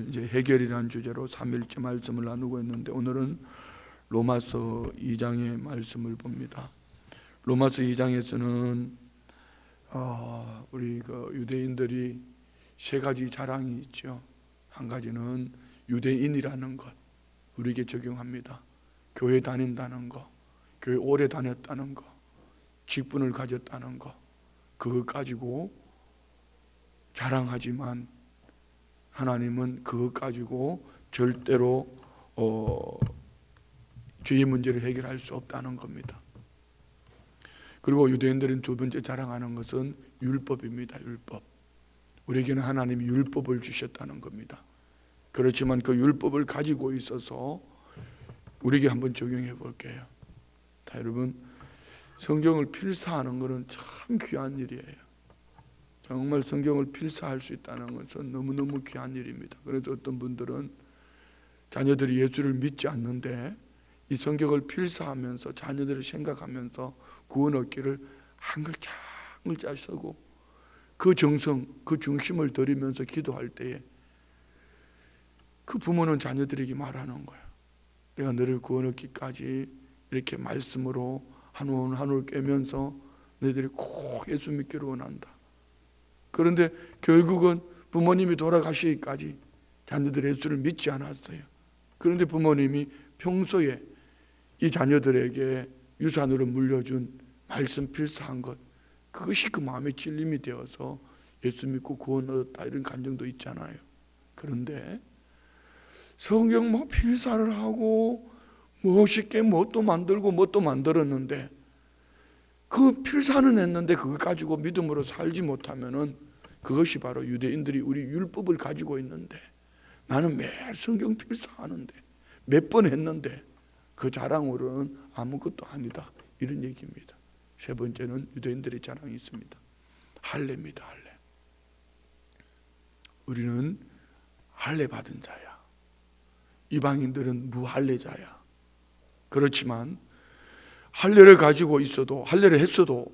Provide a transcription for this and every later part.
이제 해결이라는 주제로 3일째 말씀을 나누고 있는데, 오늘은 로마서 2장의 말씀을 봅니다. 로마서 2장에서는 우리 유대인들이 세 가지 자랑이 있죠. 한 가지는 유대인이라는 것, 우리에게 적용합니다. 교회 다닌다는 것, 교회 오래 다녔다는 것, 직분을 가졌다는 것, 그것 가지고 자랑하지만 하나님은 그것 가지고 절대로 죄의 문제를 해결할 수 없다는 겁니다. 그리고 유대인들은 두 번째 자랑하는 것은 율법입니다. 율법. 우리에게는 하나님이 율법을 주셨다는 겁니다. 그렇지만 그 율법을 가지고 있어서 우리에게 한번 적용해 볼게요. 자, 여러분, 성경을 필사하는 것은 참 귀한 일이에요. 정말 성경을 필사할 수 있다는 것은 너무너무 귀한 일입니다. 그래서 어떤 분들은 자녀들이 예수를 믿지 않는데 이 성경을 필사하면서 자녀들을 생각하면서 구원 얻기를 한 글자 한 글자 쓰고 그 정성, 그 중심을 들이면서 기도할 때에 그 부모는 자녀들에게 말하는 거예요. 내가 너를 구원 얻기까지 이렇게 말씀으로 한 올 한 올 깨면서 너희들이 꼭 예수 믿기를 원한다. 그런데 결국은 부모님이 돌아가시기까지 자녀들이 예수를 믿지 않았어요. 그런데 부모님이 평소에 이 자녀들에게 유산으로 물려준 말씀 필사한 것, 그것이 그 마음의 찔림이 되어서 예수 믿고 구원 얻었다, 이런 감정도 있잖아요. 그런데 성경 필사를 하고 멋있게 뭣도 만들고 뭣도 만들었는데 그 필사는 했는데 그걸 가지고 믿음으로 살지 못하면은 그것이 바로 유대인들이 우리 율법을 가지고 있는데 나는 매일 성경 필사하는데 몇 번 했는데 그 자랑으로는 아무것도 아니다, 이런 얘기입니다. 세 번째는 유대인들의 자랑이 있습니다. 할례입니다. 할례. 우리는 할례 받은 자야. 이방인들은 무할례자야. 그렇지만 할례를 가지고 있어도, 할례를 했어도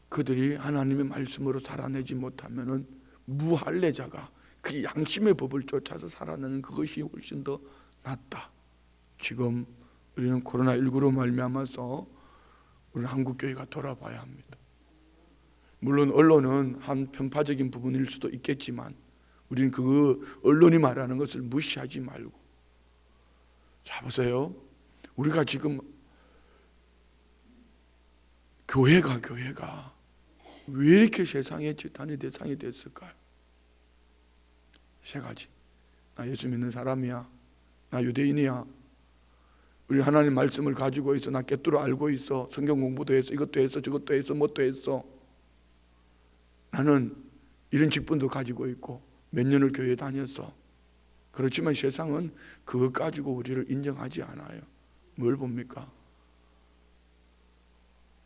그들이 하나님의 말씀으로 살아내지 못하면은 무할례자가 그 양심의 법을 쫓아서 살아내는 그것이 훨씬 더 낫다. 지금 우리는 코로나19로 말미암아서 우리는 한국교회가 돌아봐야 합니다. 물론 언론은 한 편파적인 부분일 수도 있겠지만 우리는 그 언론이 말하는 것을 무시하지 말고, 자 보세요. 우리가 지금 교회가 왜 이렇게 세상의 지탄의 대상이 됐을까요? 세 가지. 나 예수 믿는 사람이야. 나 유대인이야. 우리 하나님 말씀을 가지고 있어. 나 꿰뚫어 알고 있어. 성경 공부도 했어. 이것도 했어. 저것도 했어. 뭣도 했어. 나는 이런 직분도 가지고 있고 몇 년을 교회에 다녔어. 그렇지만 세상은 그것 가지고 우리를 인정하지 않아요. 뭘 봅니까?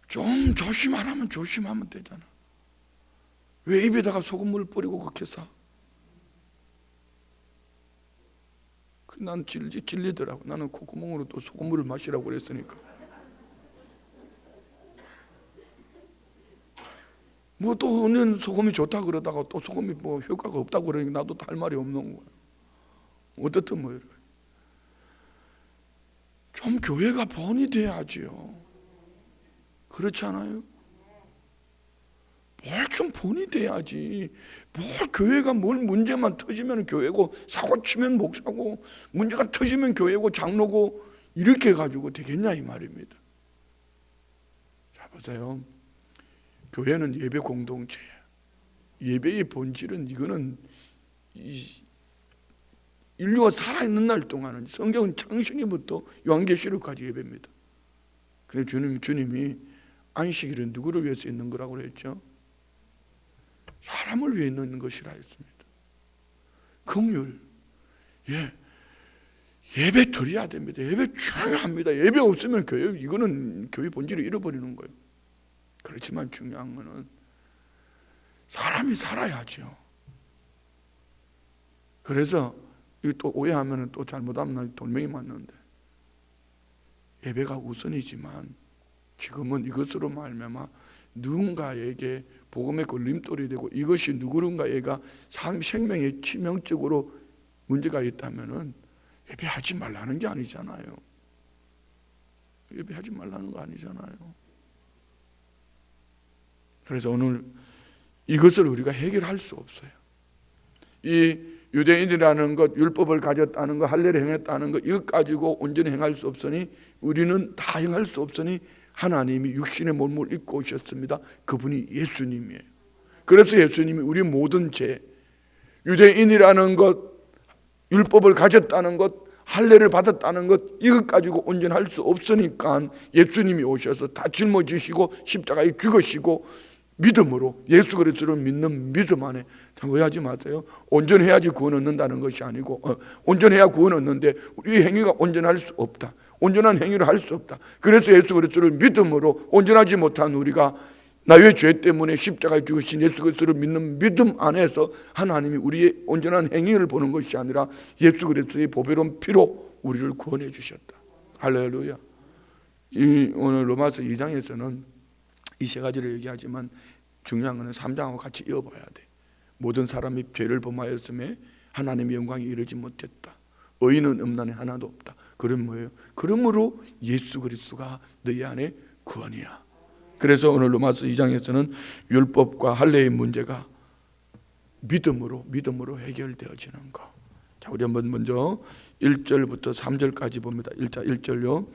좀 조심하라면 조심하면 되잖아. 왜 입에다가 소금물을 뿌리고 그렇게 사? 난 질리더라고. 나는 콧구멍으로 또 소금물을 마시라고 그랬으니까. 뭐 또 언니는 소금이 좋다 그러다가 또 소금이 뭐 효과가 없다고 그러니까 나도 할 말이 없는 거야. 어떻든 뭐 이래. 좀 교회가 본이 돼야지요. 그렇지 않아요? 뭘 좀 본이 돼야지. 뭘 교회가 뭘 문제만 터지면 교회고, 사고 치면 목사고, 문제가 터지면 교회고 장로고, 이렇게 가지고 되겠냐 이 말입니다. 자 보세요. 교회는 예배 공동체예요. 예배의 본질은 이거는 인류가 살아있는 날 동안은 성경은 창세기부터 요한계시록까지 예배입니다. 근데 주님이 안식일은 누구를 위해서 있는 거라고 그랬죠? 사람을 위해 있는 것이라 했습니다. 긍휼, 예배 드려야 됩니다. 예배 중요합니다. 예배 없으면 이거는 교회 본질을 잃어버리는 거예요. 그렇지만 중요한 거는 사람이 살아야죠. 그래서 이거 또 오해하면 또 잘못하면 돌멩이 맞는데, 예배가 우선이지만 지금은 이것으로 말미암아 누군가에게 복음의 걸림돌이 되고 이것이 누군가가 생명에 치명적으로 문제가 있다면은 예배하지 말라는 게 아니잖아요. 예배하지 말라는 거 아니잖아요. 그래서 오늘 이것을 우리가 해결할 수 없어요. 이 유대인이라는 것, 율법을 가졌다는 것, 할례를 행했다는 것, 이것 가지고 온전히 행할 수 없으니, 우리는 다 행할 수 없으니 하나님이 육신의 몸을 입고 오셨습니다. 그분이 예수님이에요. 그래서 예수님이 우리 모든 죄, 유대인이라는 것, 율법을 가졌다는 것, 할례를 받았다는 것, 이것 가지고 온전할 수 없으니까 예수님이 오셔서 다 짊어지시고 십자가에 죽으시고 믿음으로, 예수 그리스도를 믿는 믿음 안에, 참 오해하지 마세요. 온전해야지 구원 얻는다는 것이 아니고, 온전해야 구원 얻는데 우리 행위가 온전할 수 없다. 온전한 행위를 할 수 없다. 그래서 예수 그리스도를 믿음으로 온전하지 못한 우리가 나의 죄 때문에 십자가에 죽으신 예수 그리스도를 믿는 믿음 안에서 하나님이 우리의 온전한 행위를 보는 것이 아니라 예수 그리스도의 보배로운 피로 우리를 구원해 주셨다. 할렐루야. 오늘 로마서 2장에서는 이 세 가지를 얘기하지만 중요한 것은 3장하고 같이 이어봐야 돼. 모든 사람이 죄를 범하였음에 하나님의 영광이 이르지 못했다. 의인은 없나니 하나도 없다. 그럼 뭐예요? 그러므로 예수 그리스도가 너희 안에 구원이야. 그래서 오늘 로마서 2장에서는 율법과 할례의 문제가 믿음으로 해결되어지는 거. 자, 우리 한번 먼저 1절부터 3절까지 봅니다. 1절요.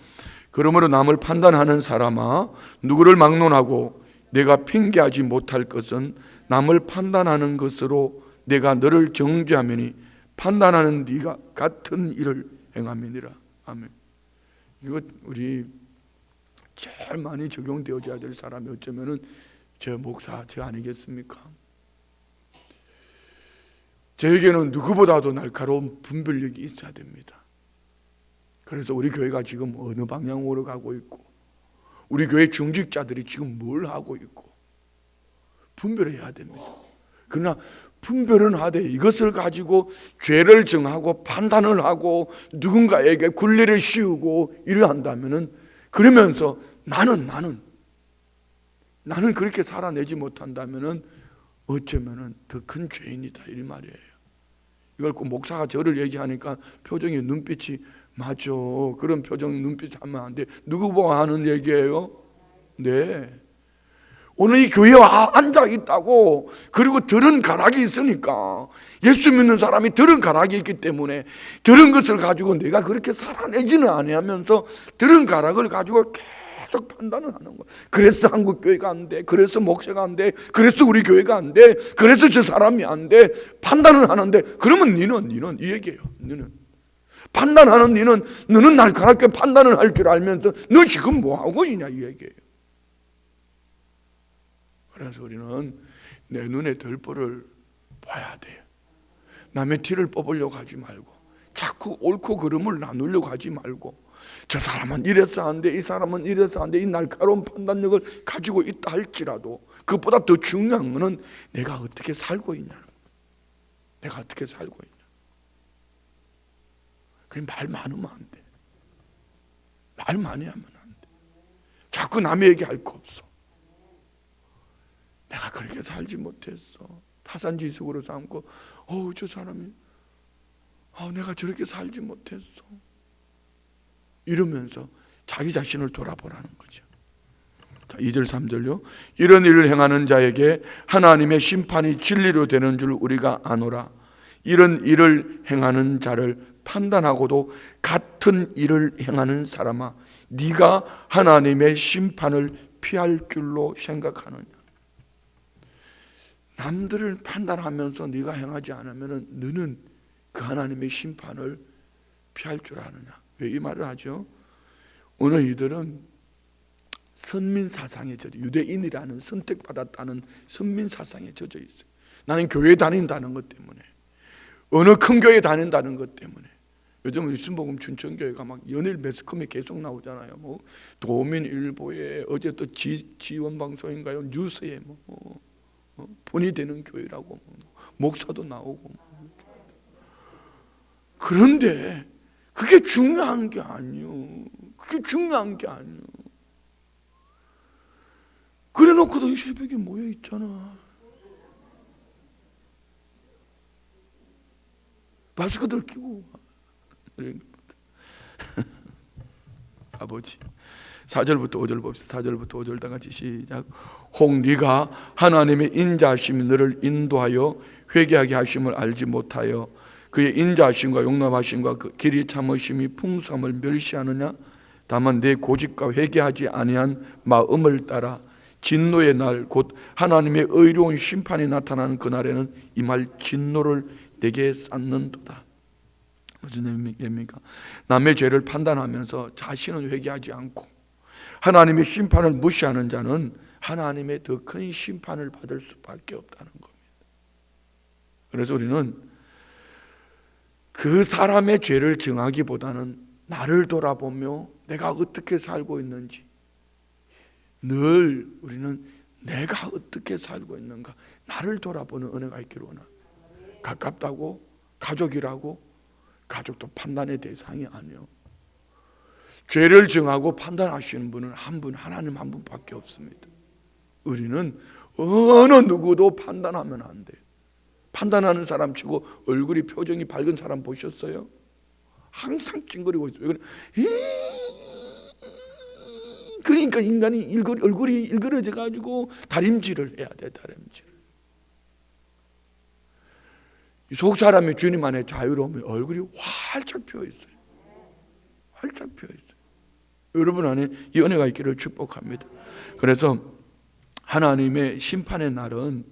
그러므로 남을 판단하는 사람아, 누구를 막론하고 내가 핑계하지 못할 것은 남을 판단하는 것으로 내가 너를 정죄하매니 판단하는 네가 같은 일을 행함이니라. 아멘. 이거 우리 제일 많이 적용되어져야 될 사람이 어쩌면은 저 목사 저 아니겠습니까? 저에게는 누구보다도 날카로운 분별력이 있어야 됩니다. 그래서 우리 교회가 지금 어느 방향으로 가고 있고, 우리 교회 중직자들이 지금 뭘 하고 있고 분별해야 됩니다. 그러나 분별은 하되 이것을 가지고 죄를 정하고 판단을 하고 누군가에게 굴레를 씌우고 이래 한다면은, 그러면서 나는 그렇게 살아내지 못한다면은 어쩌면은 더 큰 죄인이다 이 말이에요. 이걸 꼭 목사가 저를 얘기하니까 표정이, 눈빛이, 맞죠. 그런 표정, 눈빛 하면 안 돼. 누구 보고 하는 얘기예요? 네. 오늘 이 교회에 앉아 있다고, 그리고 들은 가락이 있으니까, 예수 믿는 사람이 들은 가락이 있기 때문에 들은 것을 가지고 내가 그렇게 살아내지는 아니하면서 들은 가락을 가지고 계속 판단을 하는 거야. 그래서 한국 교회가 안 돼. 그래서 목사가 안 돼. 그래서 우리 교회가 안 돼. 그래서 저 사람이 안 돼. 판단을 하는데, 그러면 니는 이 얘기예요. 너는 판단하는 너는 날카롭게 판단을 할 줄 알면서 너 지금 뭐 하고 있냐 이 얘기예요. 그래서 우리는 내 눈에 덜 뻔을 봐야 돼요. 남의 티를 뽑으려고 하지 말고, 자꾸 옳고 그름을 나누려고 하지 말고, 저 사람은 이래서 안 돼, 이 사람은 이래서 안 돼, 이 날카로운 판단력을 가지고 있다 할지라도 그것보다 더 중요한 것은 내가 어떻게 살고 있냐는 거예요. 내가 어떻게 살고 있냐. 그냥 말 많으면 안 돼. 말 많이 하면 안 돼. 자꾸 남의 얘기할 거 없어. 내가 그렇게 살지 못했어. 타산지석으로 삼고, 저 사람이 내가 저렇게 살지 못했어. 이러면서 자기 자신을 돌아보라는 거죠. 자, 2절 3절요. 이런 일을 행하는 자에게 하나님의 심판이 진리로 되는 줄 우리가 아노라. 이런 일을 행하는 자를 판단하고도 같은 일을 행하는 사람아, 네가 하나님의 심판을 피할 줄로 생각하느냐. 남들을 판단하면서 네가 행하지 않으면 너는 그 하나님의 심판을 피할 줄 아느냐. 왜 이 말을 하죠? 오늘 이들은 선민사상에 젖어, 유대인이라는 선택받았다는 선민사상에 젖어 있어요. 나는 교회 다닌다는 것 때문에, 어느 큰 교회 다닌다는 것 때문에. 요즘 일순복음 춘천교회가 막 연일 매스컴에 계속 나오잖아요. 뭐 도민일보에, 어제 또 지원방송인가요? 뉴스에 본이 되는 교회라고, 목사도 나오고. 그런데 그게 중요한 게 아니요. 그게 중요한 게 아니요. 그래 놓고도 이 새벽에 모여 있잖아. 마스크들 끼고 아버지 4절부터 5절 봅시다. 4절부터 5절 다 같이 시작. 혹 네가 하나님의 인자하심이 너를 인도하여 회개하게 하심을 알지 못하여 그의 인자하심과 용납하심과 그 길이 참으심이 풍성함을 멸시하느냐? 다만 내 고집과 회개하지 아니한 마음을 따라 진노의 날 곧 하나님의 의로운 심판이 나타나는 그날에는 이 말 진노를 내게 쌓는도다. 무슨 의미입니까? 남의 죄를 판단하면서 자신은 회개하지 않고 하나님의 심판을 무시하는 자는 하나님의 더 큰 심판을 받을 수밖에 없다는 겁니다. 그래서 우리는 그 사람의 죄를 정하기보다는 나를 돌아보며 내가 어떻게 살고 있는지, 늘 우리는 내가 어떻게 살고 있는가, 나를 돌아보는 은혜가 있기를 원합니다. 가깝다고 가족이라고 가족도 판단의 대상이 아니요. 죄를 정하고 판단하시는 분은 한 분, 하나님 한 분밖에 없습니다. 우리는 어느 누구도 판단하면 안 돼요. 판단하는 사람 치고 얼굴이 표정이 밝은 사람 보셨어요? 항상 찡그리고 있어요. 그러니까 인간이 얼굴이 일그러져 가지고 다림질을 해야 돼. 다림질. 속 사람이 주님 안에 자유로우면 얼굴이 활짝 피어 있어요. 활짝 피어 있어요. 여러분 안에 이 은혜가 있기를 축복합니다. 그래서 하나님의 심판의 날은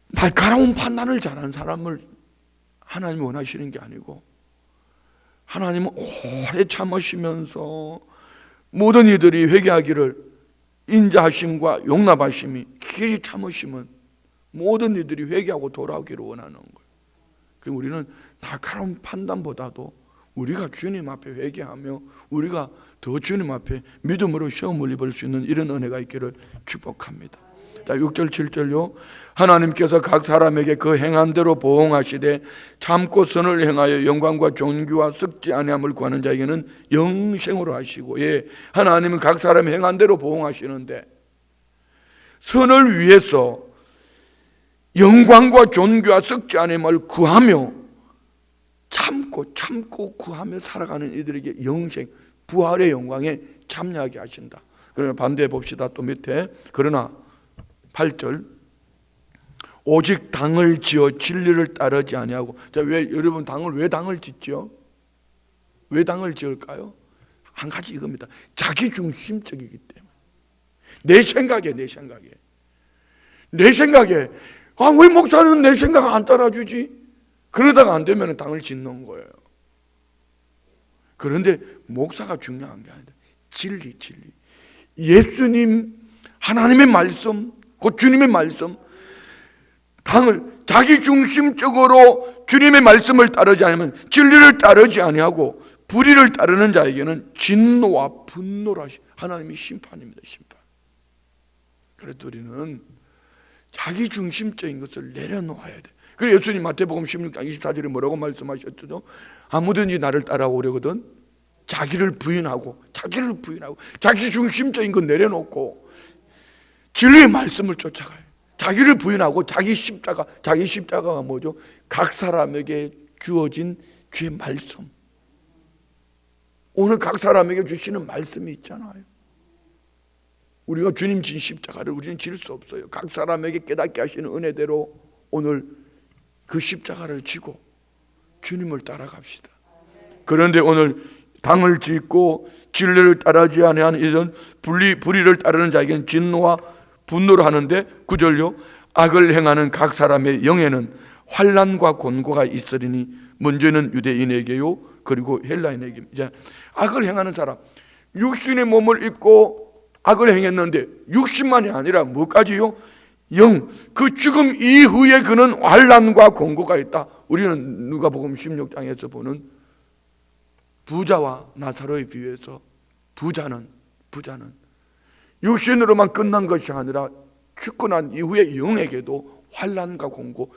날카로운 판단을 잘한 사람을 하나님이 원하시는 게 아니고, 하나님은 오래 참으시면서 모든 이들이 회개하기를 인자하심과 용납하심이 길이 참으심은 모든 이들이 회개하고 돌아오기를 원하는 거예요. 그럼 우리는 날카로운 판단보다도 우리가 주님 앞에 회개하며 우리가 더 주님 앞에 믿음으로 시험을 입을 수 있는 이런 은혜가 있기를 축복합니다. 자, 6절 7절요. 하나님께서 각 사람에게 그 행한 대로 보응하시되 참고 선을 행하여 영광과 존귀와 썩지 아니함을 구하는 자에게는 영생으로 하시고, 예, 하나님은 각 사람의 행한 대로 보응하시는데 선을 위해서 영광과 존귀와 썩지 아니함을 구하며 참고 구하며 살아가는 이들에게 영생, 부활의 영광에 참여하게 하신다. 그러면 반대해 봅시다. 또 밑에, 그러나 8절 오직 당을 지어 진리를 따르지 아니하고. 자, 왜 여러분 왜 당을 짓죠? 왜 당을 지을까요? 한 가지 이겁니다. 자기 중심적이기 때문에. 내 생각에 왜 목사는 내 생각 안 따라주지? 그러다가 안 되면 당을 짓는 거예요. 그런데 목사가 중요한 게 아니다. 진리. 예수님, 하나님의 말씀, 곧 주님의 말씀, 당을 자기 중심적으로 주님의 말씀을 따르지 않으면, 진리를 따르지 아니하고 불의를 따르는 자에게는 진노와 분노라 하나님의 심판입니다. 심판. 그래도 우리는 자기 중심적인 것을 내려놓아야 돼. 그래서 예수님 마태복음 16장 24절에 뭐라고 말씀하셨죠? 아무든지 나를 따라오려거든 자기를 부인하고 자기 중심적인 것 내려놓고 진리의 말씀을 쫓아가요. 자기를 부인하고 자기 십자가가 뭐죠? 각 사람에게 주어진 주의 말씀. 오늘 각 사람에게 주시는 말씀이 있잖아요. 우리가 주님 진 십자가를 우리는 질 수 없어요. 각 사람에게 깨닫게 하시는 은혜대로 오늘 그 십자가를 지고 주님을 따라갑시다. 그런데 오늘 당을 짓고 진리를 따르지 아니한 이런 불의를 따르는 자에게는 진노와 분노를 하는데, 9절요. 악을 행하는 각 사람의 영에는 환난과 곤고가 있으리니 먼저는 유대인에게요 그리고 헬라인에게. 이제 악을 행하는 사람, 육신의 몸을 입고 악을 행했는데 육신만이 아니라 뭐까지요? 영, 그 죽음 이후에 그는 환난과 곤고가 있다. 우리는 누가복음 16장에서 보는 부자와 나사로에 비유해서 부자는 육신으로만 끝난 것이 아니라 죽고 난 이후에 영에게도 환난과 곤고,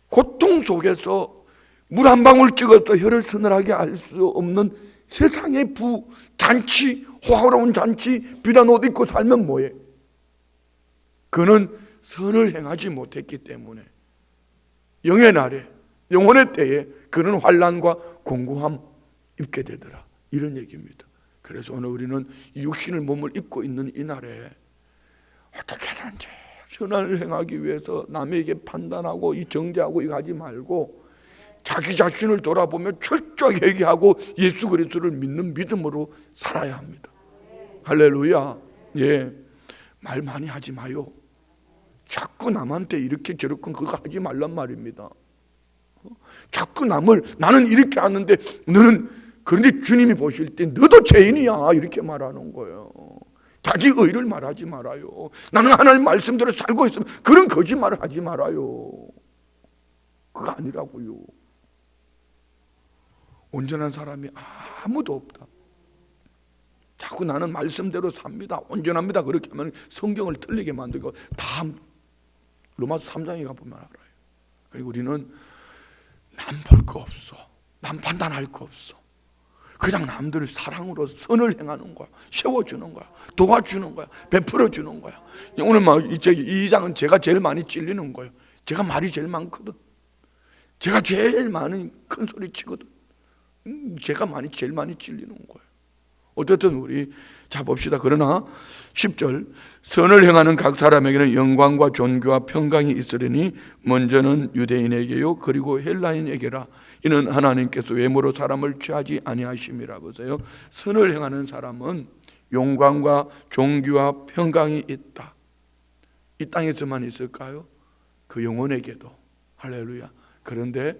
고통 속에서 물 한 방울 찍어서 혀를 서늘하게 할 수 없는 세상의 잔치, 호화로운 잔치, 비단 옷 입고 살면 뭐해? 그는 선을 행하지 못했기 때문에 영의 날에, 영혼의 때에 그런 환난과 공고함 입게 되더라, 이런 얘기입니다. 그래서 오늘 우리는 육신의 몸을 입고 있는 이 날에 어떻게든지 선을 행하기 위해서 남에게 판단하고 이 정죄하고 이거 하지 말고 자기 자신을 돌아보며 철저하게 얘기하고 예수 그리스도를 믿는 믿음으로 살아야 합니다. 할렐루야. 예, 말 많이 하지 마요. 자꾸 남한테 이렇게 저렇게 그거 하지 말란 말입니다. 자꾸 남을 나는 이렇게 하는데 너는, 그런데 주님이 보실 때 너도 죄인이야 이렇게 말하는 거예요. 자기 의를 말하지 말아요. 나는 하나님 말씀대로 살고 있으면 그런 거짓말을 하지 말아요. 그거 아니라고요. 온전한 사람이 아무도 없다. 자꾸 나는 말씀대로 삽니다, 온전합니다 그렇게 하면 성경을 틀리게 만들고 다 로마서 3장에 가보면 알아요. 그리고 우리는 남 볼 거 없어, 남 판단할 거 없어. 그냥 남들을 사랑으로 선을 행하는 거야, 세워주는 거야, 도와주는 거야, 베풀어주는 거야. 오늘 이 2장은 제가 제일 많이 찔리는 거예요. 제가 말이 제일 많거든. 제가 제일 많은 큰 소리 치거든. 제가 제일 많이 찔리는 거예요. 어쨌든 우리 자 봅시다. 그러나 10절, 선을 행하는 각 사람에게는 영광과 존귀와 평강이 있으리니 먼저는 유대인에게요 그리고 헬라인에게라. 이는 하나님께서 외모로 사람을 취하지 아니하심이라. 보세요. 선을 행하는 사람은 영광과 존귀와 평강이 있다. 이 땅에서만 있을까요? 그 영혼에게도. 할렐루야. 그런데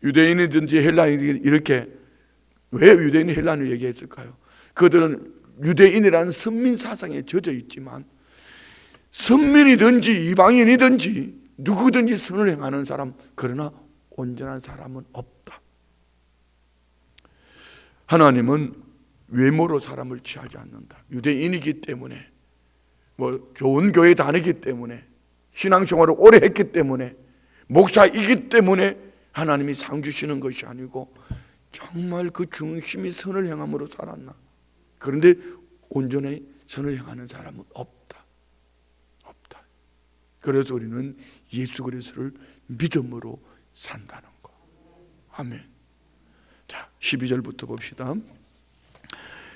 유대인이든지 헬라인이 이렇게, 왜 유대인이 헬라인을 얘기했을까요? 그들은 유대인이라는 선민 사상에 젖어 있지만 선민이든지 이방인이든지 누구든지 선을 행하는 사람, 그러나 온전한 사람은 없다. 하나님은 외모로 사람을 취하지 않는다. 유대인이기 때문에, 좋은 교회 다니기 때문에, 신앙생활을 오래 했기 때문에, 목사이기 때문에 하나님이 상 주시는 것이 아니고 정말 그 중심이 선을 행함으로 살았나. 그런데 온전히 선을 행하는 사람은 없다. 없다. 그래서 우리는 예수 그리스도를 믿음으로 산다는 거. 아멘. 자, 12절부터 봅시다.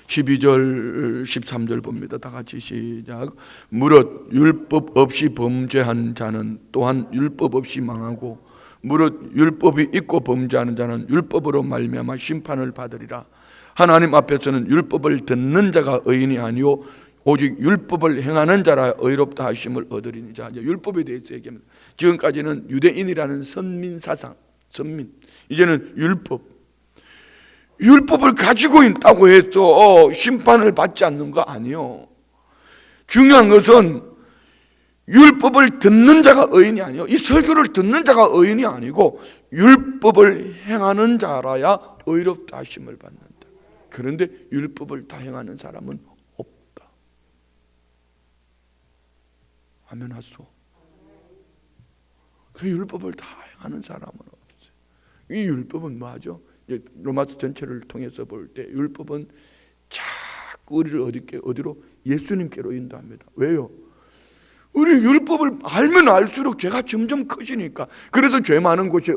12절 13절 봅니다. 다 같이 시작. 무릇 율법 없이 범죄한 자는 또한 율법 없이 망하고 무릇 율법이 있고 범죄하는 자는 율법으로 말미암아 심판을 받으리라. 하나님 앞에서는 율법을 듣는 자가 의인이 아니요 오직 율법을 행하는 자라 의롭다 하심을 얻으리니. 자, 이제 율법에 대해서 얘기합니다. 지금까지는 유대인이라는 선민 사상, 선민. 이제는 율법을 가지고 있다고 해서 심판을 받지 않는 거 아니요. 중요한 것은 율법을 듣는 자가 의인이 아니요, 이 설교를 듣는 자가 의인이 아니고 율법을 행하는 자라야 의롭다 하심을 받는다. 그런데 율법을 다 행하는 사람은 없다. 아멘 하소. 그 율법을 다 행하는 사람은 없어요. 이 율법은 뭐죠? 로마서 전체를 통해서 볼 때 율법은 자꾸 우리를 어디로? 예수님께로 인도합니다. 왜요? 우리 율법을 알면 알수록 죄가 점점 커지니까. 그래서 죄 많은 곳에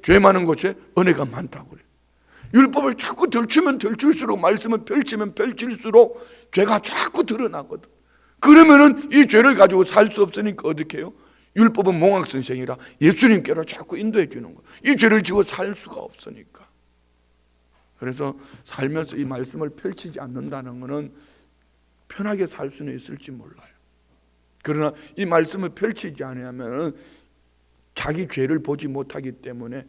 죄 많은 곳에 은혜가 많다고 그래요. 율법을 자꾸 덜치면 덜칠수록, 말씀을 펼치면 펼칠수록 죄가 자꾸 드러나거든. 그러면은 이 죄를 가지고 살 수 없으니까 어떻게 해요? 율법은 몽학 선생이라 예수님께로 자꾸 인도해 주는 거예요. 이 죄를 지고 살 수가 없으니까. 그래서 살면서 이 말씀을 펼치지 않는다는 것은 편하게 살 수는 있을지 몰라요. 그러나 이 말씀을 펼치지 않으면 자기 죄를 보지 못하기 때문에,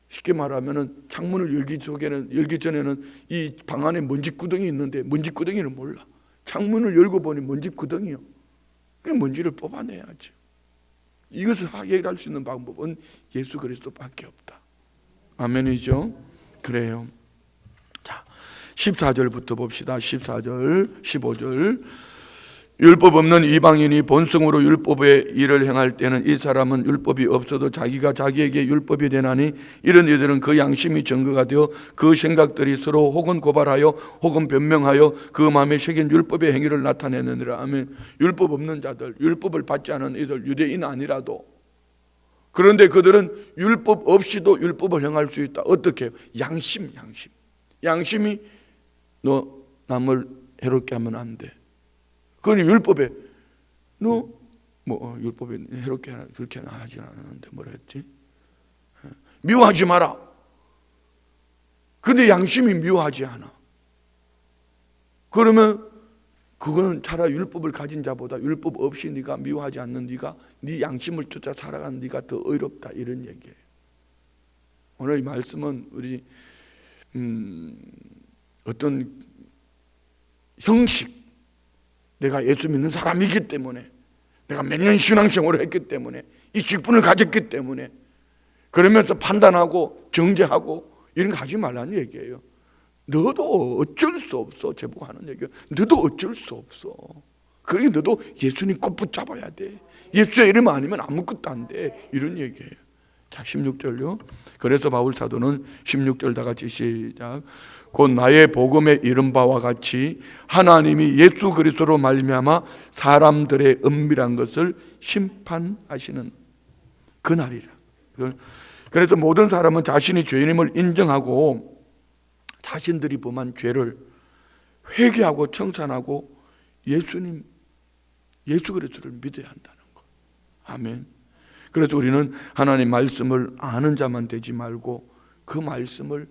쉽게 말하면 창문을 열기 전에는 이 방 안에 먼지구덩이 있는데 먼지구덩이를 몰라. 창문을 열고 보니 먼지구덩이요. 그 먼지를 뽑아내야죠. 이것을 해결할 수 있는 방법은 예수 그리스도밖에 없다. 아멘이죠? 그래요. 자, 14절부터 봅시다. 14절, 15절. 율법 없는 이방인이 본성으로 율법의 일을 행할 때는 이 사람은 율법이 없어도 자기가 자기에게 율법이 되나니 이런 이들은 그 양심이 증거가 되어 그 생각들이 서로 혹은 고발하여 혹은 변명하여 그 마음에 새긴 율법의 행위를 나타내느니라. 아멘. 율법 없는 자들, 율법을 받지 않은 이들, 유대인 아니라도 그런데 그들은 율법 없이도 율법을 행할 수 있다. 어떻게? 양심이 너 남을 해롭게 하면 안 돼. 그건 율법에 너 율법에 해롭게 하나 그렇게 하지 않았는데 뭐라 했지? 미워하지 마라. 근데 양심이 미워하지 않아. 그러면 그거는 차라리 율법을 가진 자보다 율법 없이 네가 미워하지 않는 네가 네 양심을 쫓아 살아가는 네가 더 의롭다, 이런 얘기예요. 오늘 이 말씀은 우리 어떤 형식, 내가 예수 믿는 사람이기 때문에, 내가 몇 년 신앙생활을 했기 때문에, 이 직분을 가졌기 때문에 그러면서 판단하고 정죄하고 이런 거 하지 말라는 얘기예요. 너도 어쩔 수 없어. 제보고 하는 얘기예요. 너도 어쩔 수 없어. 그러니까 너도 예수님 꼭 붙잡아야 돼. 예수의 이름 아니면 아무것도 안 돼, 이런 얘기예요. 자, 16절요. 그래서 바울 사도는 16절 다 같이 시작. 곧 나의 복음에 이른 바와 같이 하나님이 예수 그리스도로 말미암아 사람들의 은밀한 것을 심판하시는 그날이라. 그래서 모든 사람은 자신이 죄인임을 인정하고 자신들이 범한 죄를 회개하고 청산하고 예수 그리스도를 믿어야 한다는 것. 아멘. 그래서 우리는 하나님 말씀을 아는 자만 되지 말고 그 말씀을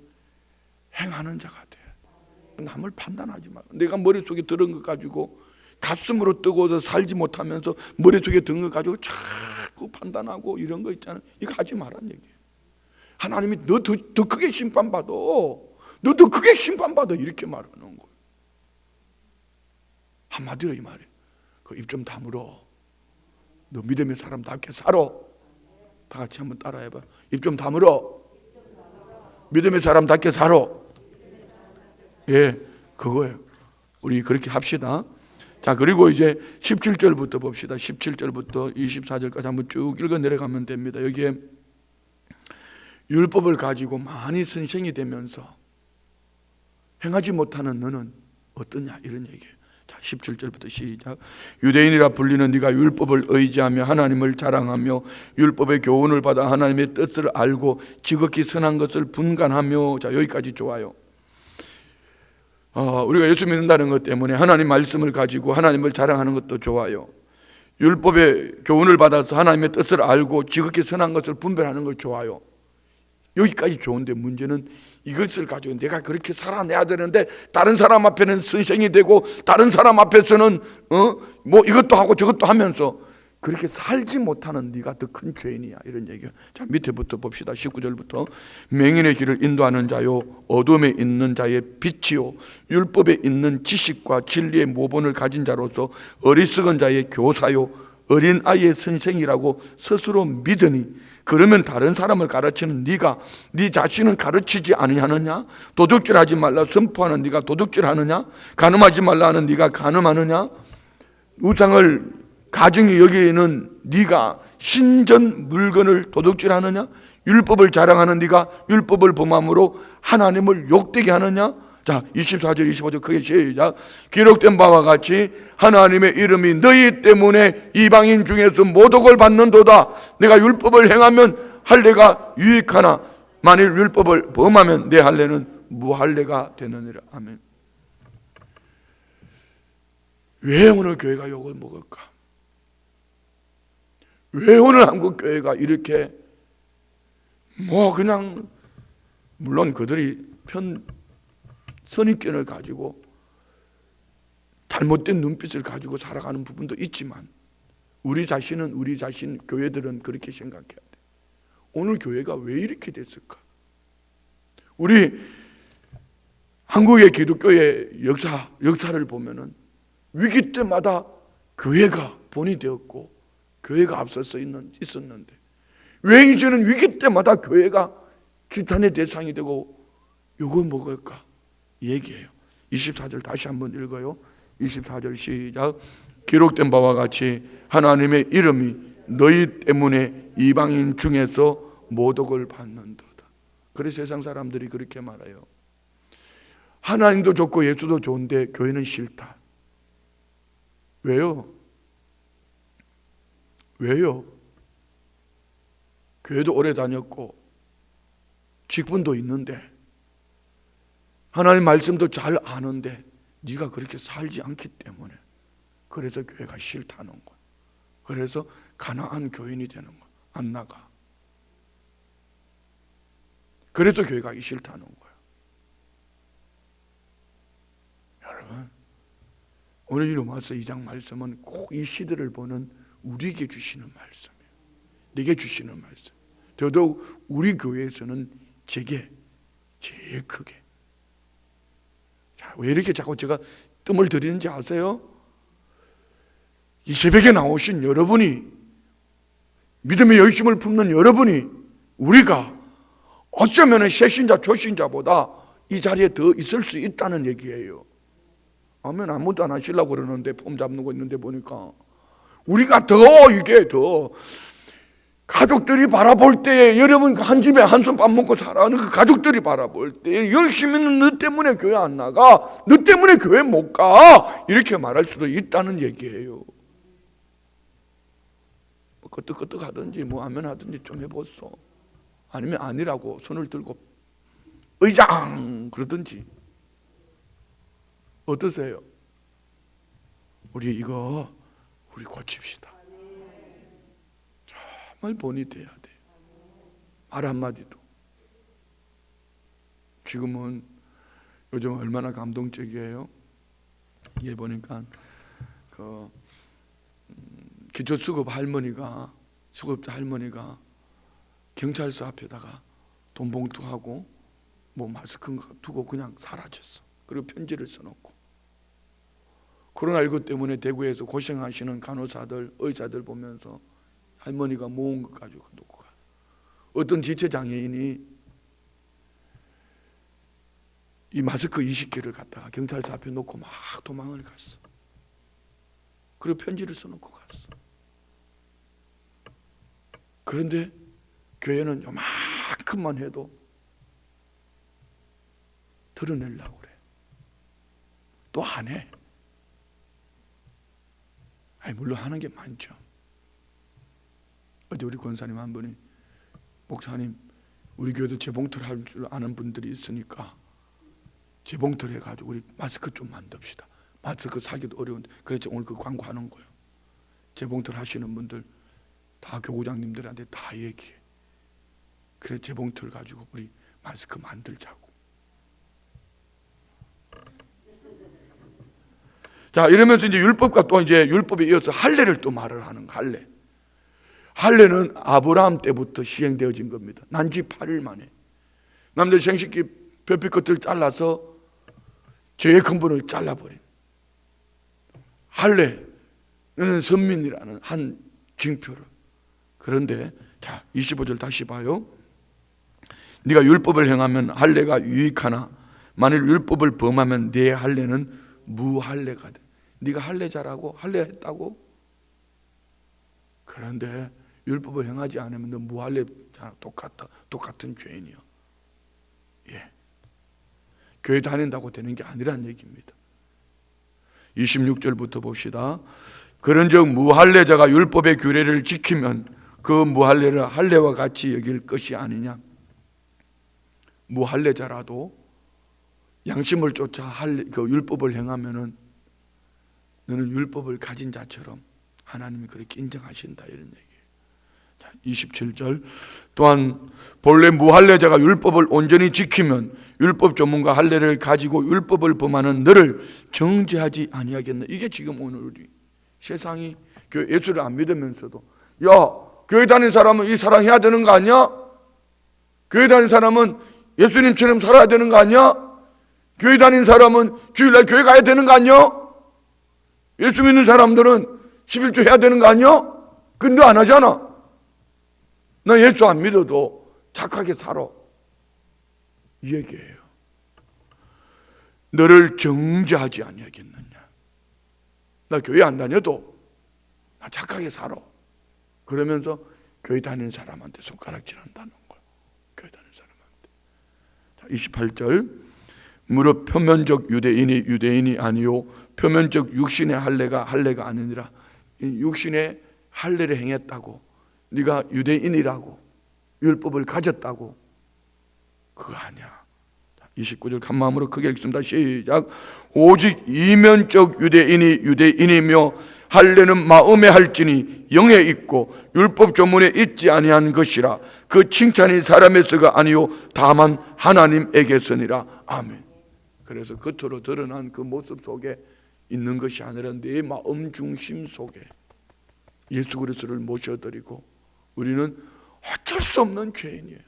행하는 자가 돼요. 남을 판단하지 말고. 내가 머릿속에 들은 것 가지고 가슴으로 뜨거워서 살지 못하면서 머릿속에 든 것 가지고 자꾸 판단하고 이런 거 있잖아요. 이거 하지 말라는 얘기예요. 하나님이 너 더 크게 심판받아. 너 더 크게 심판받아, 이렇게 말하는 거예요. 한마디로 이 말이에요. 그 입 좀 다물어. 너 믿음의 사람답게 살아. 다 같이 한번 따라해봐. 입 좀 다물어. 믿음의 사람답게 살아. 예, 그거예요. 우리 그렇게 합시다. 자, 그리고 이제 17절부터 봅시다. 17절부터 24절까지 한번 쭉 읽어 내려가면 됩니다. 여기에 율법을 가지고 많이 선생이 되면서 행하지 못하는 너는 어떠냐, 이런 얘기예요. 자, 17절부터 시작. 유대인이라 불리는 네가 율법을 의지하며 하나님을 자랑하며 율법의 교훈을 받아 하나님의 뜻을 알고 지극히 선한 것을 분간하며. 자, 여기까지 좋아요. 우리가 예수 믿는다는 것 때문에 하나님 말씀을 가지고 하나님을 자랑하는 것도 좋아요. 율법의 교훈을 받아서 하나님의 뜻을 알고 지극히 선한 것을 분별하는 것 좋아요. 여기까지 좋은데 문제는 이것을 가지고 내가 그렇게 살아내야 되는데 다른 사람 앞에는 선생이 되고 다른 사람 앞에서는 뭐 이것도 하고 저것도 하면서 그렇게 살지 못하는 네가 더 큰 죄인이야, 이런 얘기야. 자, 밑에부터 봅시다. 19절부터. 맹인의 길을 인도하는 자요 어둠에 있는 자의 빛이요 율법에 있는 지식과 진리의 모본을 가진 자로서 어리석은 자의 교사요 어린 아이의 선생이라고 스스로 믿으니 그러면 다른 사람을 가르치는 네가 네 자신은 가르치지 아니하느냐? 도둑질하지 말라 선포하는 네가 도둑질하느냐? 간음하지 말라 하는 네가 간음하느냐? 우상을 가증히 여기는 네가 신전 물건을 도둑질하느냐? 율법을 자랑하는 네가 율법을 범함으로 하나님을 욕되게 하느냐? 자, 24절 25절 크게 시작. 기록된 바와 같이 하나님의 이름이 너희 때문에 이방인 중에서 모독을 받는도다. 내가 율법을 행하면 할례가 유익하나 만일 율법을 범하면 내 할례는 무할례가 되느니라. 아멘. 왜 오늘 교회가 욕을 먹을까? 왜 오늘 한국 교회가 이렇게 그냥 물론 그들이 선입견을 가지고 잘못된 눈빛을 가지고 살아가는 부분도 있지만 우리 자신 교회들은 그렇게 생각해야 돼. 오늘 교회가 왜 이렇게 됐을까? 우리 한국의 기독교의 역사를 보면은 위기 때마다 교회가 본이 되었고 교회가 앞서서 있었는데 왜 이제는 위기 때마다 교회가 지탄의 대상이 되고 욕을 먹을까? 얘기해요. 24절 다시 한번 읽어요. 24절 시작. 기록된 바와 같이 하나님의 이름이 너희 때문에 이방인 중에서 모독을 받는도다. 그래서 세상 사람들이 그렇게 말해요. 하나님도 좋고 예수도 좋은데 교회는 싫다. 왜요? 교회도 오래 다녔고 직분도 있는데 하나님 말씀도 잘 아는데 네가 그렇게 살지 않기 때문에 그래서 교회가 싫다는 거야. 그래서 가난한 교인이 되는 거야. 안 나가. 그래서 교회 가기 싫다는 거야. 여러분, 오늘 이 로마서 2장 말씀은 꼭 이 시대를 보는 우리에게 주시는 말씀이에요. 내게 주시는 말씀. 더더욱 우리 교회에서는 제게 제일 크게. 자, 왜 이렇게 자꾸 제가 뜸을 들이는지 아세요? 이 새벽에 나오신 여러분이, 믿음의 열심을 품는 여러분이, 우리가 어쩌면 새신자 초신자보다 이 자리에 더 있을 수 있다는 얘기예요. 아멘. 아무도 안 하시려고 그러는데 폼 잡는 거 있는데 보니까 우리가 더 이게 더 가족들이 바라볼 때, 여러분 한 집에 한숨 밥 먹고 살아가는 그 가족들이 바라볼 때 열심히는 너 때문에 교회 안 나가, 너 때문에 교회 못 가, 이렇게 말할 수도 있다는 얘기예요. 끄떡끄떡 하든지 뭐 하면 하든지 좀 해보소. 아니면 아니라고 손을 들고 의장 그러든지. 어떠세요? 우리 이거 우리 고칩시다. 정말 본이 돼야 돼. 말 한마디도. 지금은 요즘 얼마나 감동적이에요. 이게 보니까 기초수급 할머니가, 수급자 할머니가 경찰서 앞에다가 돈 봉투하고 뭐 마스크 두고 그냥 사라졌어. 그리고 편지를 써놓고. 코로나19 때문에 대구에서 고생하시는 간호사들, 의사들 보면서 할머니가 모은 것 가지고 놓고 가. 어떤 지체장애인이 이 마스크 20개를 갖다가 경찰서 앞에 놓고 막 도망을 갔어. 그리고 편지를 써놓고 갔어. 그런데 교회는 요만큼만 해도 드러내려고 그래. 또 안 해. 아니, 물론 하는 게 많죠. 어제 우리 권사님 한 분이, 목사님 우리 교회도 재봉틀 할 줄 아는 분들이 있으니까 재봉틀 해가지고 우리 마스크 좀 만듭시다. 마스크 사기도 어려운데. 그래서 오늘 그 광고하는 거예요. 재봉틀 하시는 분들 다 교구장님들한테 다 얘기해. 그래, 재봉틀 가지고 우리 마스크 만들자고. 자, 이러면서 이제 율법과 또 이제 율법에 이어서 할례를 또 말을 하는 거. 할례. 할례는 아브라함 때부터 시행되어진 겁니다. 난지 8일 만에 남들 생식기 뼈뼈 끝을 잘라서 죄의 근본을 잘라버린 할례는 선민이라는 한 징표를. 그런데 자, 25절 다시 봐요. 네가 율법을 행하면 할례가 유익하나 만일 율법을 범하면 네 할례는 무할례가 돼. 네가 할례 잘하고 할례 했다고? 그런데 율법을 행하지 않으면 너 무할례 똑같은 죄인이야. 예. 교회 다닌다고 되는 게 아니란 얘기입니다. 26절부터 봅시다. 그런즉 무할례자가 율법의 규례를 지키면 그 무할례를 할례와 같이 여길 것이 아니냐. 무할례자라도 양심을 쫓아 그 율법을 행하면은 너는 율법을 가진 자처럼 하나님이 그렇게 인정하신다, 이런 얘기예요. 자, 27절. 또한 본래 무할례자가 율법을 온전히 지키면 율법 전문가 할례를 가지고 율법을 범하는 너를 정죄하지 아니하겠나. 이게 지금 오늘 우리 세상이 예수를 안 믿으면서도, 야, 교회 다니는 사람은 이 사랑해야 되는 거 아니야? 교회 다니는 사람은 예수님처럼 살아야 되는 거 아니야? 교회 다니는 사람은 주일날 교회 가야 되는 거 아니야? 예수 믿는 사람들은 11조 해야 되는 거 아니야? 근데 안 하잖아. 나 예수 안 믿어도 착하게 살아, 이 얘기예요. 너를 정죄하지 아니하겠느냐. 나 교회 안 다녀도 나 착하게 살아. 그러면서 교회 다니는 사람한테 손가락질한다는 거야. 교회 다니는 사람한테. 자, 28절. 무릇 표면적 유대인이 아니요 표면적 육신의 할례가 아니니라. 육신의 할례를 행했다고 네가 유대인이라고 율법을 가졌다고? 그거 아니야. 29절 간 마음으로 크게 읽습니다. 시작. 오직 이면적 유대인이며 할례는 마음에 할지니 영에 있고 율법 조문에 있지 아니한 것이라. 그 칭찬이 사람에서가 아니요 다만 하나님에게서니라. 아멘. 그래서 겉으로 드러난 그 모습 속에 있는 것이 아니라 내 마음 중심 속에 예수 그리스도를 모셔드리고, 우리는 어쩔 수 없는 죄인이에요.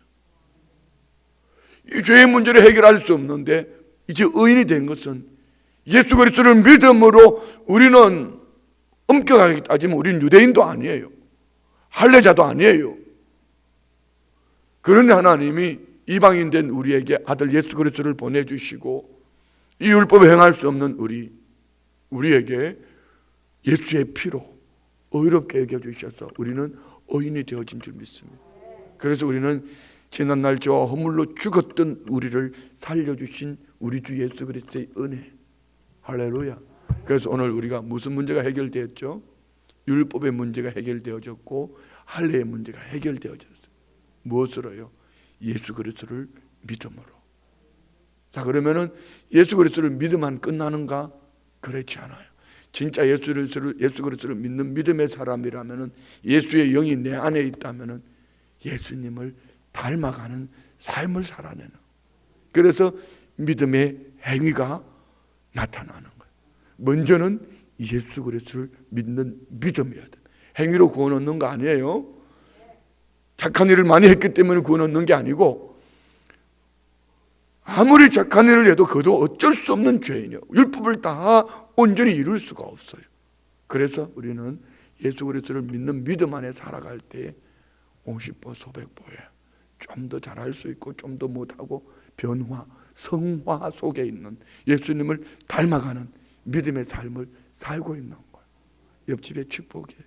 이 죄의 문제를 해결할 수 없는데 이제 의인이 된 것은 예수 그리스도를 믿음으로 우리는 엄격하게 따지면 우리는 유대인도 아니에요. 할례자도 아니에요. 그런데 하나님이 이방인 된 우리에게 아들 예수 그리스도를 보내주시고 이 율법에 행할 수 없는 우리에게 예수의 피로 의롭게 여겨주셔서 우리는 의인이 되어진 줄 믿습니다. 그래서 우리는 지난날 저와 허물로 죽었던 우리를 살려주신 우리 주 예수 그리스도의 은혜, 할렐루야. 그래서 오늘 우리가 무슨 문제가 해결되었죠? 율법의 문제가 해결되어졌고 할례의 문제가 해결되어졌어요. 무엇으로요? 예수 그리스도를 믿음으로. 자, 그러면은 예수 그리스도를 믿음만 끝나는가? 그렇지 않아요. 진짜 예수 그리스도를 믿는 믿음의 사람이라면은, 예수의 영이 내 안에 있다면은 예수님을 닮아가는 삶을 살아내는, 그래서 믿음의 행위가 나타나는 거예요. 먼저는 예수 그리스도를 믿는 믿음이어야 돼. 행위로 구원 얻는 거 아니에요. 착한 일을 많이 했기 때문에 구원 얻는 게 아니고, 아무리 착한 일을 해도 그도 어쩔 수 없는 죄인이에요. 율법을 다 온전히 이룰 수가 없어요. 그래서 우리는 예수 그리스도를 믿는 믿음 안에 살아갈 때 50보 소백보에 좀 더 잘할 수 있고 좀 더 못하고 변화, 성화 속에 있는 예수님을 닮아가는 믿음의 삶을 살고 있는 거예요. 옆집의 축복이에요.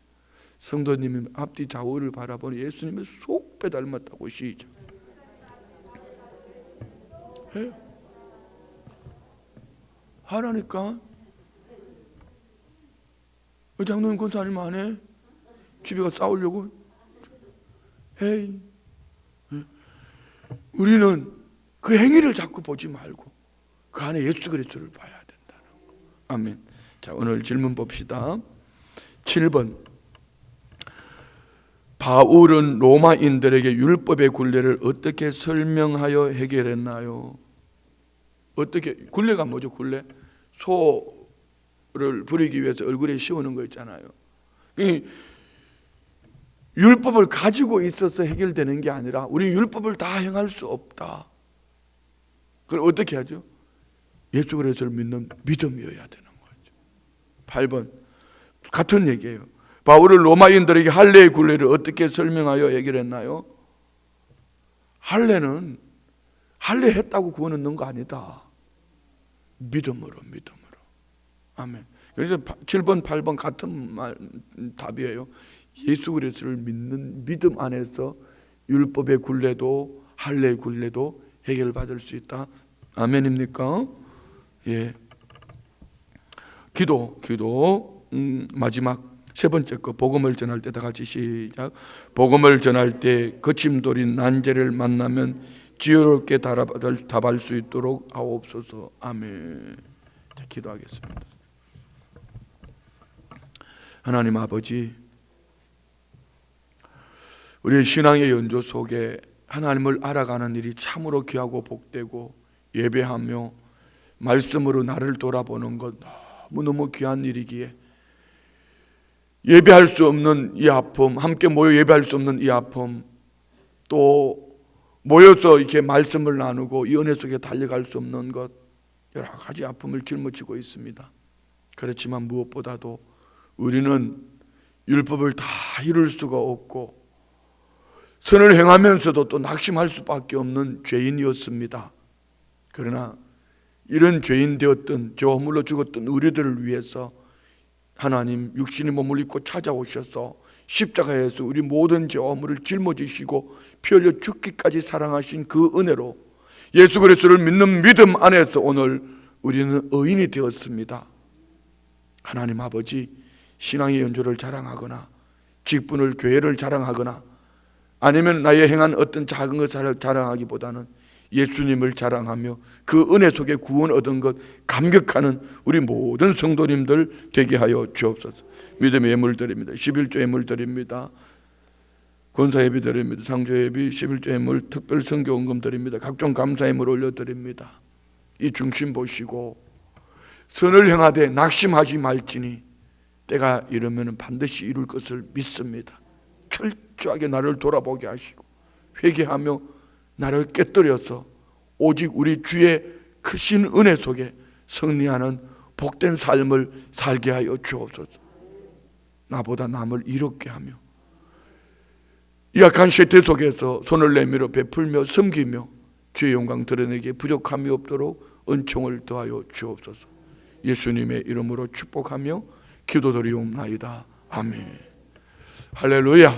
성도님이 앞뒤 좌우를 바라보니 예수님을 쏙 빼닮았다고. 시작. 해요. 하라니까. 왜 장로님 권사님 안 해? 집에 가서 싸우려고? 헤이. 우리는 그 행위를 자꾸 보지 말고 그 안에 예수 그리스도를 봐야 된다는 거. 아멘. 자, 오늘 질문 봅시다. 7번. 바울은 로마인들에게 율법의 굴레를 어떻게 설명하여 해결했나요? 어떻게? 굴레가 뭐죠? 굴레? 소를 부리기 위해서 얼굴에 씌우는 거 있잖아요. 율법을 가지고 있어서 해결되는 게 아니라 우리 율법을 다 행할 수 없다. 그럼 어떻게 하죠? 예수 그리스도를 믿는 믿음이어야 되는 거죠. 8번. 같은 얘기예요. 바울은 로마인들에게 할례의 굴레를 어떻게 설명하여 해결했나요? 할례는 할례했다고 구원 얻는 거 아니다. 믿음으로. 아멘. 그래서 7번, 8번 같은 답이에요. 예수 그리스도를 믿는 믿음 안에서 율법의 굴레도 할례의 굴레도 해결받을 수 있다. 아멘입니까? 예. 기도. 마지막 세 번째 거, 복음을 전할 때 다 같이 시작. 복음을 전할 때 거침돌인 난제를 만나면 지혜롭게 답할 수 있도록 하옵소서. 아멘. 자, 기도하겠습니다. 하나님 아버지, 우리의 신앙의 연조 속에 하나님을 알아가는 일이 참으로 귀하고 복되고, 예배하며 말씀으로 나를 돌아보는 것 너무너무 귀한 일이기에 예배할 수 없는 이 아픔, 함께 모여 예배할 수 없는 이 아픔, 또 모여서 이렇게 말씀을 나누고 이 은혜 속에 달려갈 수 없는 것, 여러 가지 아픔을 짊어지고 있습니다. 그렇지만 무엇보다도 우리는 율법을 다 이룰 수가 없고 선을 행하면서도 또 낙심할 수밖에 없는 죄인이었습니다. 그러나 이런 죄인 되었던, 죄와 허물로 죽었던 우리들을 위해서 하나님 육신의 몸을 입고 찾아오셔서 십자가에서 우리 모든 죄와 허물을 짊어지시고 피 흘려 죽기까지 사랑하신 그 은혜로 예수 그리스도를 믿는 믿음 안에서 오늘 우리는 의인이 되었습니다. 하나님 아버지, 신앙의 연조를 자랑하거나 직분을, 교회를 자랑하거나 아니면 나의 행한 어떤 작은 것을 자랑하기보다는 예수님을 자랑하며 그 은혜 속에 구원 얻은 것 감격하는 우리 모든 성도님들 되게 하여 주옵소서. 믿음의 예물 드립니다. 11조 예물 드립니다. 권사 예비 드립니다. 상조 예비, 11조 예물, 특별 선교 헌금 드립니다. 각종 감사 예물 올려 드립니다. 이 중심 보시고 선을 행하되 낙심하지 말지니 때가 이르면 반드시 이룰 것을 믿습니다. 철저하게 나를 돌아보게 하시고 회개하며 나를 깨뜨려서 오직 우리 주의 크신 은혜 속에 승리하는 복된 삶을 살게 하여 주옵소서. 나보다 남을 이롭게 하며 약한 세태 속에서 손을 내밀어 베풀며 섬기며 주의 영광 드러내기에 부족함이 없도록 은총을 더하여 주옵소서. 예수님의 이름으로 축복하며 기도드리옵나이다. 아멘. 할렐루야.